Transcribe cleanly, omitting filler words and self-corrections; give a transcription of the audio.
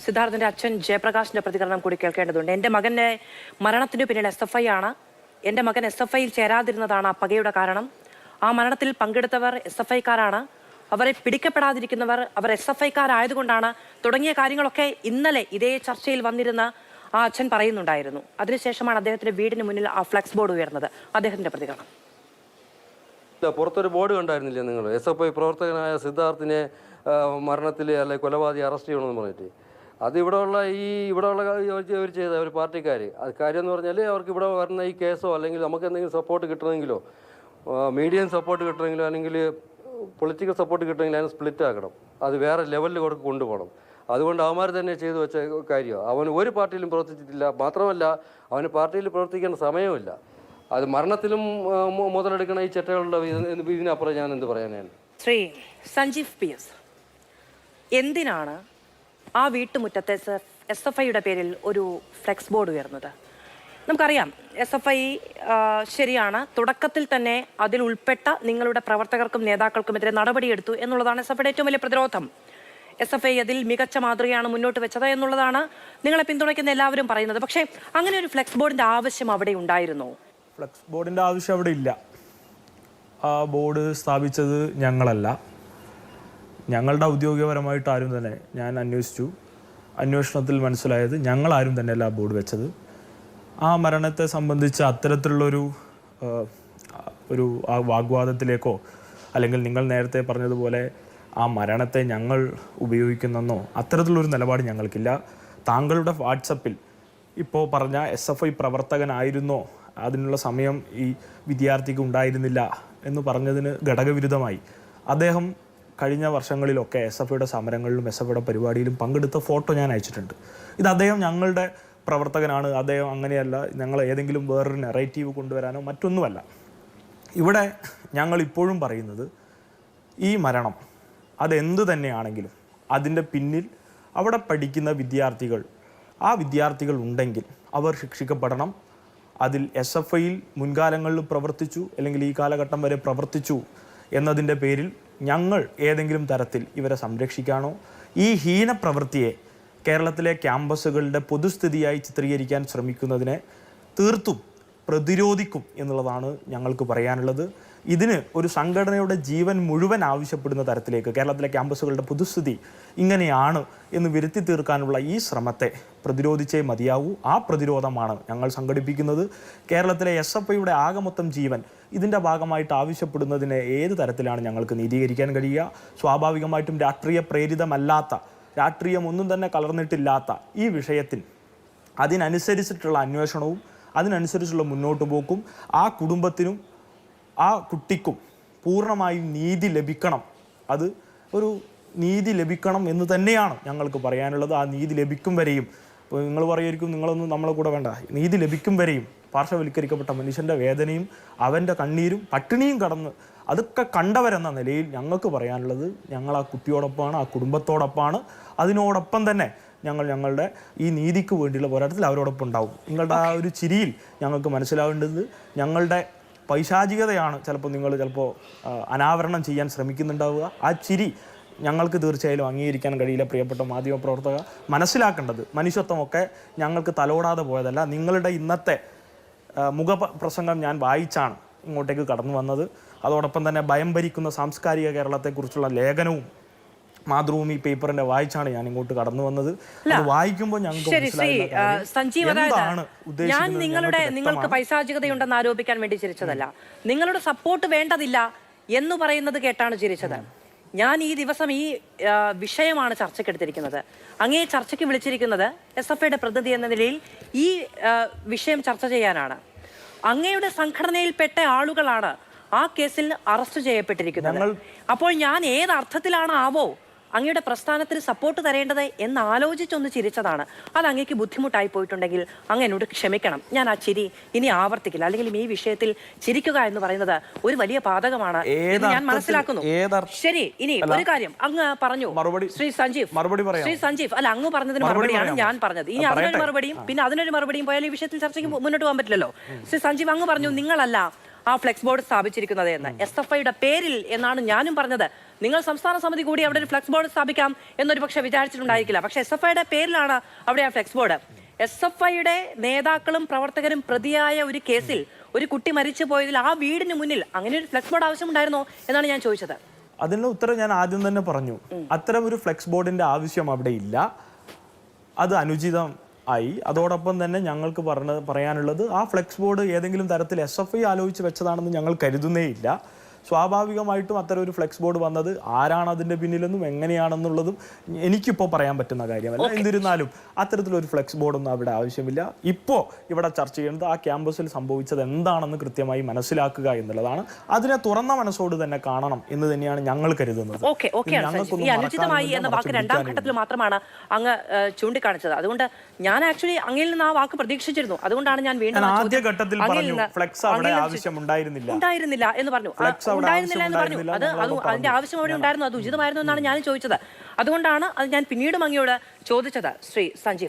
സിദ്ധാർത്ഥിന്റെ അച്ഛൻ ജയപ്രകാശിന്റെ പ്രതികരണം കൂടി കേൾക്കേണ്ടതുണ്ട്. എൻ്റെ മകന്റെ മരണത്തിന് പിന്നിൽ SFI ആണ്. എൻ്റെ മകൻ SFIയിൽ ചേരാതിരുന്നതാണ് ആ പകയുടെ കാരണം. ആ മരണത്തിൽ പങ്കെടുത്തവർ SFIക്കാരാണ്. അവരെ പിടിക്കപ്പെടാതിരിക്കുന്നവർ അവർ SFIക്കാരായതുകൊണ്ടാണ് തുടങ്ങിയ കാര്യങ്ങളൊക്കെ ഇന്നലെ ഇതേ ചർച്ചയിൽ വന്നിരുന്ന ആ അച്ഛൻ പറയുന്നുണ്ടായിരുന്നു. അതിനുശേഷമാണ് അദ്ദേഹത്തിന്റെ വീടിന് മുന്നിൽ ആ ഫ്ലെക്സ് ബോർഡ് ഉയർന്നത്. അദ്ദേഹത്തിന്റെ പ്രതികരണം. പുറത്തൊരു ബോർഡ് കണ്ടായിരുന്നില്ലേ നിങ്ങൾ? SFI പ്രവർത്തകനായ സിദ്ധാർത്ഥിനെ മരണത്തിൽ അല്ലെങ്കിൽ കൊലപാതകം അറസ്റ്റ് ചെയ്യണമെന്ന് പറഞ്ഞിട്ട്. അത് ഇവിടെയുള്ള ഇവർ ചെയ്ത ഒരു പാർട്ടിക്കാർ അത് കാര്യം എന്ന് പറഞ്ഞാൽ അവർക്ക് ഇവിടെ വരുന്ന ഈ കേസോ അല്ലെങ്കിൽ നമുക്ക് എന്തെങ്കിലും സപ്പോർട്ട് കിട്ടണമെങ്കിലോ മീഡിയം സപ്പോർട്ട് കിട്ടണമെങ്കിലോ അല്ലെങ്കിൽ പൊളിറ്റിക്കൽ സപ്പോർട്ട് കിട്ടണമെങ്കിൽ അതിന് സ്പ്ലിറ്റ് ആക്കണം. അത് വേറെ ലെവലിൽ കൊണ്ടുപോകണം. അതുകൊണ്ട് അവന്മാർ തന്നെ ചെയ്തു വെച്ച കാര്യമാണ്. അവന് ഒരു പാർട്ടിയിലും പ്രവർത്തിച്ചിട്ടില്ല. മാത്രമല്ല അവന് പാർട്ടിയിൽ പ്രവർത്തിക്കേണ്ട സമയമില്ല. അത് മരണത്തിലും മുതലെടുക്കണ ഈ ചെറ്റകളുടെ ഇതിനപ്പുറം ഞാൻ എന്ത് പറയാനാണ്. ശ്രീ സഞ്ജീവ് PS, എന്തിനാണ് ആ വീട്ടുമുറ്റത്തെ SFIയുടെ പേരിൽ ഒരു ഫ്ലെക്സ് ബോർഡ് ഉയർന്നത്? നമുക്കറിയാം SFI ശരിയാണ്, തുടക്കത്തിൽ തന്നെ അതിൽ ഉൾപ്പെട്ട നിങ്ങളുടെ പ്രവർത്തകർക്കും നേതാക്കൾക്കുമെതിരെ നടപടിയെടുത്തു എന്നുള്ളതാണ് SFIയുടെ ഏറ്റവും വലിയ പ്രതിരോധം. SFI അതിൽ മികച്ച മാതൃകയാണ് മുന്നോട്ട് വെച്ചത് എന്നുള്ളതാണ് നിങ്ങളെ പിന്തുണയ്ക്കുന്ന എല്ലാവരും പറയുന്നത്. പക്ഷേ അങ്ങനെ ഒരു ഫ്ലെക്സ് ബോർഡിന്റെ ആവശ്യം അവിടെ ഉണ്ടായിരുന്നോ? ഫ്ലെക്സ് ബോർഡിൻ്റെ ആവശ്യം അവിടെ ഇല്ല. ആ ബോർഡ് സ്ഥാപിച്ചത് ഞങ്ങളല്ല. ഞങ്ങളുടെ ഔദ്യോഗികപരമായിട്ട് ആരും തന്നെ, ഞാൻ അന്വേഷിച്ചു, അന്വേഷണത്തിൽ മനസ്സിലായത് ഞങ്ങളാരും തന്നെയല്ല ആ ബോർഡ് വെച്ചത്. ആ മരണത്തെ സംബന്ധിച്ച് അത്തരത്തിലുള്ളൊരു ആ വാഗ്വാദത്തിലേക്കോ അല്ലെങ്കിൽ നിങ്ങൾ നേരത്തെ പറഞ്ഞതുപോലെ ആ മരണത്തെ ഞങ്ങൾ ഉപയോഗിക്കുന്നെന്നോ അത്തരത്തിലുള്ളൊരു നിലപാട് ഞങ്ങൾക്കില്ല. താങ്കളുടെ വാട്സപ്പിൽ ഇപ്പോൾ പറഞ്ഞ SFI പ്രവർത്തകനായിരുന്നോ അതിനുള്ള സമയം ഈ വിദ്യാർത്ഥിക്ക് ഉണ്ടായിരുന്നില്ല എന്ന് പറഞ്ഞതിന് ഘടകവിരുദ്ധമായി അദ്ദേഹം കഴിഞ്ഞ വർഷങ്ങളിലൊക്കെ SFIയുടെ സമരങ്ങളിലും SFIയുടെ പരിപാടിയിലും പങ്കെടുത്ത ഫോട്ടോ ഞാൻ അയച്ചിട്ടുണ്ട്. ഇത് അദ്ദേഹം ഞങ്ങളുടെ പ്രവർത്തകനാണ്, അദ്ദേഹം അങ്ങനെയല്ല, ഞങ്ങൾ ഏതെങ്കിലും വേറൊരു നെറേറ്റീവ് കൊണ്ടുവരാനോ മറ്റൊന്നുമല്ല. ഇവിടെ ഞങ്ങൾ ഇപ്പോഴും പറയുന്നത് ഈ മരണം അതെന്ത് തന്നെയാണെങ്കിലും അതിൻ്റെ പിന്നിൽ അവിടെ പഠിക്കുന്ന ആ വിദ്യാർത്ഥികൾ ഉണ്ടെങ്കിൽ അവർ ശിക്ഷിക്കപ്പെടണം. അതിൽ SFIയിൽ മുൻകാലങ്ങളിൽ പ്രവർത്തിച്ചു അല്ലെങ്കിൽ ഈ കാലഘട്ടം വരെ പ്രവർത്തിച്ചു എന്നതിൻ്റെ പേരിൽ ഞങ്ങൾ ഏതെങ്കിലും തരത്തിൽ ഇവരെ സംരക്ഷിക്കാനോ ഈ ഹീനപ്രവൃത്തിയെ കേരളത്തിലെ ക്യാമ്പസുകളുടെ പൊതുസ്ഥിതിയായി ചിത്രീകരിക്കാൻ ശ്രമിക്കുന്നതിനെ തീർത്തും പ്രതിരോധിക്കും എന്നുള്ളതാണ് ഞങ്ങൾക്ക് പറയാനുള്ളത്. ഇതിന് ഒരു സംഘടനയുടെ ജീവൻ മുഴുവൻ ആവശ്യപ്പെടുന്ന തരത്തിലേക്ക് കേരളത്തിലെ ക്യാമ്പസുകളുടെ പൊതുസ്ഥിതി ഇങ്ങനെയാണ് എന്ന് വരുത്തി തീർക്കാനുള്ള ഈ ശ്രമത്തെ പ്രതിരോധിച്ചേ മതിയാവൂ. ആ പ്രതിരോധമാണ് ഞങ്ങൾ സംഘടിപ്പിക്കുന്നത്. കേരളത്തിലെ SFIയുടെ ആകെ മൊത്തം ജീവൻ ഇതിൻ്റെ ഭാഗമായിട്ട് ആവശ്യപ്പെടുന്നതിനെ ഏത് തരത്തിലാണ് ഞങ്ങൾക്ക് നീതീകരിക്കാൻ കഴിയുക? സ്വാഭാവികമായിട്ടും രാഷ്ട്രീയ പ്രേരിതമല്ലാത്ത, രാഷ്ട്രീയം ഒന്നും തന്നെ കലർന്നിട്ടില്ലാത്ത ഈ വിഷയത്തിൽ അതിനനുസരിച്ചിട്ടുള്ള അന്വേഷണവും അതിനനുസരിച്ചുള്ള മുന്നോട്ട് പോക്കും ആ കുടുംബത്തിനും ആ കുട്ടിക്കും പൂർണ്ണമായും നീതി ലഭിക്കണം. അത് ഒരു നീതി ലഭിക്കണം എന്ന് തന്നെയാണ് ഞങ്ങൾക്ക് പറയാനുള്ളത്. ആ നീതി ലഭിക്കും വരെയും, ഇപ്പോൾ നിങ്ങൾ പറയുമായിരിക്കും നിങ്ങളൊന്നും നമ്മളെ കൂടെ വേണ്ട, നീതി ലഭിക്കും വരെയും പാർശ്വവൽക്കരിക്കപ്പെട്ട മനുഷ്യൻ്റെ വേദനയും അവൻ്റെ കണ്ണീരും പട്ടിണിയും കടന്ന് അതൊക്കെ കണ്ടവരെന്ന നിലയിൽ ഞങ്ങൾക്ക് പറയാനുള്ളത് ഞങ്ങൾ ആ കുട്ടിയോടൊപ്പമാണ്, ആ കുടുംബത്തോടൊപ്പമാണ്. അതിനോടൊപ്പം തന്നെ ഞങ്ങളുടെ ഈ നീതിക്ക് വേണ്ടിയുള്ള പോരാട്ടത്തിൽ അവരോടൊപ്പം ഉണ്ടാവും. നിങ്ങളുടെ ആ ഒരു ചിരിയിൽ ഞങ്ങൾക്ക് മനസ്സിലാവേണ്ടത് ഞങ്ങളുടെ പൈശാചികതയാണ് നിങ്ങൾ അനാവരണം ചെയ്യാൻ ശ്രമിക്കുന്നുണ്ടാവുക. ആ ചിരി ഞങ്ങൾക്ക് തീർച്ചയായും അംഗീകരിക്കാൻ കഴിയില്ല. പ്രിയപ്പെട്ട മാധ്യമപ്രവർത്തക, മനസ്സിലാക്കേണ്ടത് മനുഷ്യത്വമൊക്കെ ഞങ്ങൾക്ക് തലോടാതെ പോയതല്ല. നിങ്ങളുടെ ഇന്നത്തെ മുഖപ്രസംഗം ഞാൻ വായിച്ചാണ് ഇങ്ങോട്ടേക്ക് കടന്നു വന്നത്. അതോടൊപ്പം തന്നെ ഭയം ഭരിക്കുന്ന സാംസ്കാരിക കേരളത്തെക്കുറിച്ചുള്ള ലേഖനവും മാതൃഭൂമി പേപ്പറിന്റെ വായിച്ചാണ് ഞാൻ ഇങ്ങോട്ട് കടന്നു വന്നത്. അത് വായിക്കുമ്പോൾ ഞാൻ നിങ്ങൾക്ക് പൈശാചികതയുണ്ടെന്ന് ആരോപിക്കാൻ വേണ്ടി ചിരിച്ചതല്ല, നിങ്ങളുടെ സപ്പോർട്ട് വേണ്ടതില്ല എന്ന് പറയുന്നത് കേട്ടാണ് ചിരിച്ചത്. ഞാൻ ഈ ദിവസം ഈ വിഷയമാണ് ചർച്ചയ്ക്കെടുത്തിരിക്കുന്നത്. അങ്ങേ ചർച്ചയ്ക്ക് വിളിച്ചിരിക്കുന്നത് SFIയുടെ പ്രതിനിധി എന്ന നിലയിൽ ഈ വിഷയം ചർച്ച ചെയ്യാനാണ്. അങ്ങയുടെ സംഘടനയിൽപ്പെട്ട ആളുകളാണ് ആ കേസിൽ അറസ്റ്റ് ചെയ്യപ്പെട്ടിരിക്കുന്നത്. അപ്പോൾ ഞാൻ ഏത് അർത്ഥത്തിലാണ് അങ്ങയുടെ പ്രസ്ഥാനത്തിന് സപ്പോർട്ട് തരേണ്ടത് എന്ന് ആലോചിച്ചൊന്ന് ചിരിച്ചതാണ്. അത് അങ്ങേക്ക് ബുദ്ധിമുട്ടായി പോയിട്ടുണ്ടെങ്കിൽ അങ്ങ് എന്നോട് ക്ഷമിക്കണം. ഞാൻ ആ ചിരി ഇനി ആവർത്തിക്കില്ല. അല്ലെങ്കിൽ ഈ വിഷയത്തിൽ ചിരിക്കുക എന്ന് പറയുന്നത് ഒരു വലിയ പാതകമാണ് ഞാൻ മനസ്സിലാക്കുന്നു. ശരി, ഇനി ഒരു കാര്യം അങ്ങ് പറഞ്ഞു ശ്രീ സഞ്ജീവ് അല്ല, അങ്ങ് പറഞ്ഞതിന് മറുപടിയാണ് ഞാൻ പറഞ്ഞത്. ഇനി അതിനൊരു മറുപടിയും പിന്നെ അതിനൊരു മറുപടിയും പോയാൽ ഈ വിഷയത്തിൽ ചർച്ചയ്ക്ക് മുന്നോട്ട് പോകാൻ പറ്റില്ലല്ലോ. ശ്രീ സഞ്ജീവ്, അങ്ങ് പറഞ്ഞു നിങ്ങളല്ല ആ ഫ്ലെക്സ് ബോർഡ് സ്ഥാപിച്ചിരിക്കുന്നത് എന്ന്, SFIയുടെ പേരിൽ എന്നാണ് ഞാനും പറഞ്ഞത്. നിങ്ങൾ സംസ്ഥാന സമിതി കൂടി അവിടെ ഒരു ഫ്ലെക്സ് ബോർഡ് സ്ഥാപിക്കാം എന്നൊരു പക്ഷേ വിചാരിച്ചിട്ടുണ്ടായിരിക്കില്ല. പക്ഷേ SFIയുടെ പേരിലാണ് അവിടെ ആ ഫ്ലെക്സ് ബോർഡ്. SFIയുടെ നേതാക്കളും പ്രവർത്തകരും പ്രതിയായ ഒരു കേസിൽ ഒരു കുട്ടി മരിച്ചു പോയതിൽ ആ വീടിന് മുന്നിൽ അങ്ങനെ ഒരു ഫ്ലെക്സ് ബോർഡ് ആവശ്യമുണ്ടായിരുന്നോ എന്നാണ് ഞാൻ ചോദിച്ചത്. അതിനുള്ള ഉത്തരം ഞാൻ ആദ്യം തന്നെ പറഞ്ഞു. അത്തരം ഒരു ഫ്ലെക്സ് ബോർഡിന്റെ ആവശ്യം അവിടെ ഇല്ല. അത് അനുചിതം ആയി. അതോടൊപ്പം തന്നെ ഞങ്ങൾക്ക് പറയാനുള്ളത് ആ ഫ്ലെക്സ് ബോർഡ് ഏതെങ്കിലും തരത്തിൽ SFI ആലോചിച്ച് വെച്ചതാണെന്ന് ഞങ്ങൾ കരുതുന്നേയില്ല. സ്വാഭാവികമായിട്ടും അത്തരം ഒരു ഫ്ലെക്സ് ബോർഡ് വന്നത് ആരാണ് അതിൻ്റെ പിന്നിലെന്നും എങ്ങനെയാണെന്നുള്ളതും എനിക്കിപ്പോൾ പറയാൻ പറ്റുന്ന കാര്യമല്ല. എന്നിരുന്നാലും അത്തരത്തിലൊരു ഫ്ലെക്സ് ബോർഡൊന്നും അവിടെ ആവശ്യമില്ല. ഇപ്പോൾ ഇവിടെ ചർച്ച ചെയ്യുന്നത് ആ ക്യാമ്പസിൽ സംഭവിച്ചത് എന്താണെന്ന് കൃത്യമായി മനസ്സിലാക്കുക എന്നുള്ളതാണ്. അതിനെ തുറന്ന മനസ്സോട് തന്നെ കാണണം എന്ന് തന്നെയാണ് ഞങ്ങൾ കരുതുന്നത്. ഈ അനുചിതമായി എന്ന വാക്ക് രണ്ടാം ഘട്ടത്തിൽ മാത്രമാണ് അങ്ങ് ചൂണ്ടിക്കാണിച്ചത്. അതുകൊണ്ട് ഞാൻ ആക്ച്വലി അങ്ങിൽ നിന്ന് ആ വാക്ക് പ്രതീക്ഷിച്ചിരുന്നു. അതുകൊണ്ടാണ് ഞാൻ വീണ്ടും ആദ്യ ഘട്ടത്തിൽ പറഞ്ഞു ഫ്ലെക്സ് അവിടെ ആവശ്യം ഉണ്ടായിരുന്നില്ല എന്ന് പറഞ്ഞു. ഉണ്ടായിരുന്നില്ല എന്ന് പറഞ്ഞു. അത് അതിന്റെ ആവശ്യം അവിടെ ഉണ്ടായിരുന്നു, അത് ഉചിതമായിരുന്നു എന്നാണ് ഞാൻ ചോദിച്ചത്. അതുകൊണ്ടാണ് അത് ഞാൻ പിന്നീടും അങ്ങയോട് ചോദിച്ചത്. ശ്രീ സഞ്ജീവ്.